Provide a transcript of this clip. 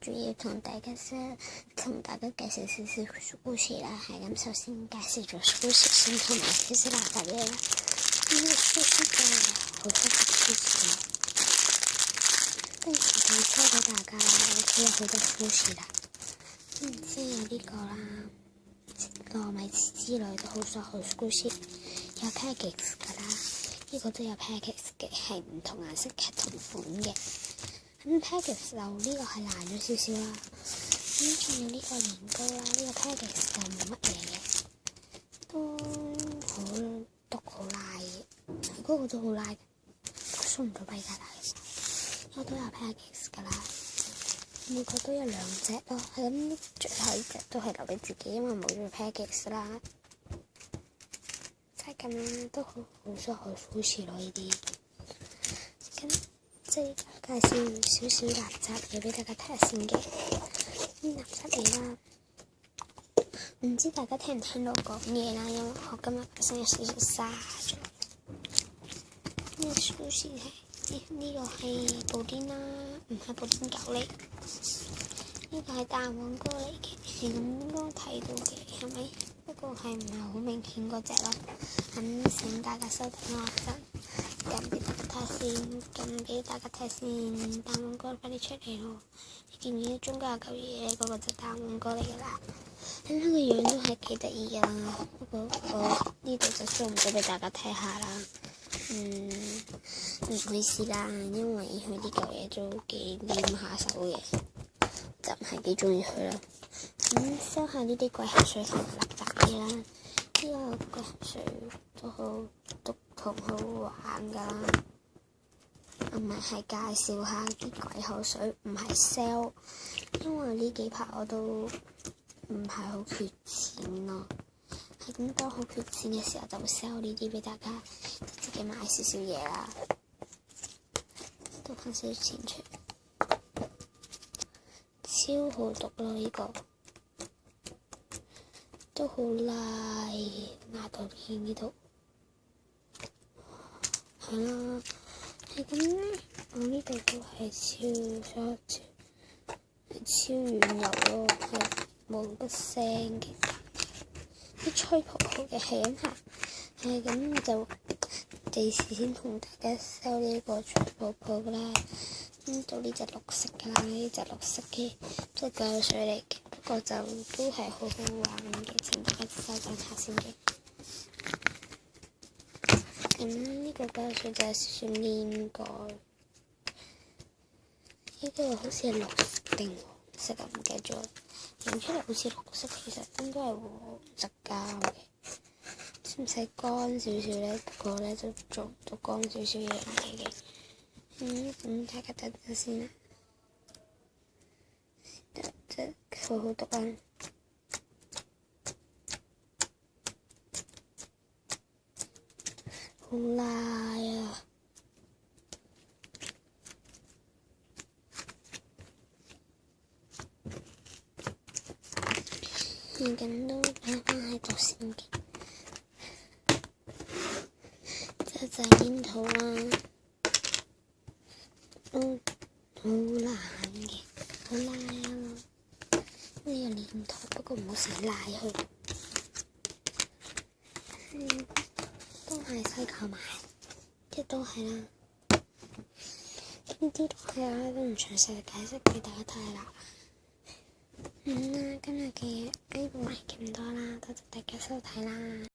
主要同大家介紹少少故事啦。係咁，首先介紹咗故事先，同埋少少垃圾嘢啦。呢個故事就好多故事啦，不如就交俾大家啦。佢有好多故事啦，唔知有呢個啦，糯米糍之類都好多好故事，有 package 噶啦。呢個都有 package 嘅，係唔同顏色嘅同款嘅。咁 package 就呢個係爛咗少少啦。咁仲有呢個年糕啦，呢個 package 就冇乜嘢嘅，都好毒好辣嘅。嗰個都好辣嘅，送唔到俾大家嘅。我都有 package 噶啦，每個都有2隻咯。係咁，最後一隻都係留俾自己，因為冇咗 package 啦。就係咁樣，都好多好故事咯呢啲。咁即係介紹少少垃圾嘢俾大家睇下先嘅。垃圾嘢啦，唔知大家聽唔聽到講嘢啦？因為我今日把聲有少少沙咗。呢個故事係呢個係布丁啦，唔係布丁狗嚟。呢個係大黃哥嚟嘅，係咁應該睇到嘅，係咪？不過係唔係好明顯嗰隻咯。咁請大家收聽我陣，撳俾大家睇先，撳俾大家睇先。大黃哥快啲出嚟咯！你見唔見到中間有嚿嘢？嗰個就大黃哥嚟噶啦。咁佢個樣都係幾得意噶啦。不過我呢度就 show 唔到俾大家睇下啦。唔好意思啦，因為佢呢嚿嘢都幾黏下手嘅，就唔係幾中意佢啦。咁收下呢啲鬼口水同垃圾嘢啦。呢個鬼口水都好毒同好玩噶啦。唔係介紹下啲鬼口水，唔係 sell， 因為呢幾排我都唔係好缺錢咯。係咁，當好缺錢嘅時候就會 sell 呢啲俾大家，自己買少少嘢啦，多翻少少錢出嚟。超好毒咯！呢個都好辣，辣到邊呢度？係啦，係咁咧。我呢度都係超軟柔咯，係冇得聲嘅。啲吹泡泡嘅係咁行，係咁就第時先同大家收呢個吹泡泡啦。到呢隻綠色噶啦，呢隻綠色嘅都係膠水嚟嘅，不過就都係好好玩嘅，請大家收藏下先嘅。咁呢個膠水就有少少黏過，呢個好似係綠色定黃色啊，唔記得咗。影出嚟好似綠色，其實應該係黃色膠嘅。使唔使乾少少咧？不過咧都做到乾少少樣嘢嘅。大家等陣先啦。即好好讀啊！好辣啊！而咁都擺翻喺度先嘅。就係黏土啦，都好難嘅，好拉啊！呢個黏土不過唔好成日拉佢。都係西購買，即都係啦。呢啲都係啦，都唔詳細解釋俾大家睇啦。今日嘅 A 部係咁多啦，多謝大家收睇啦。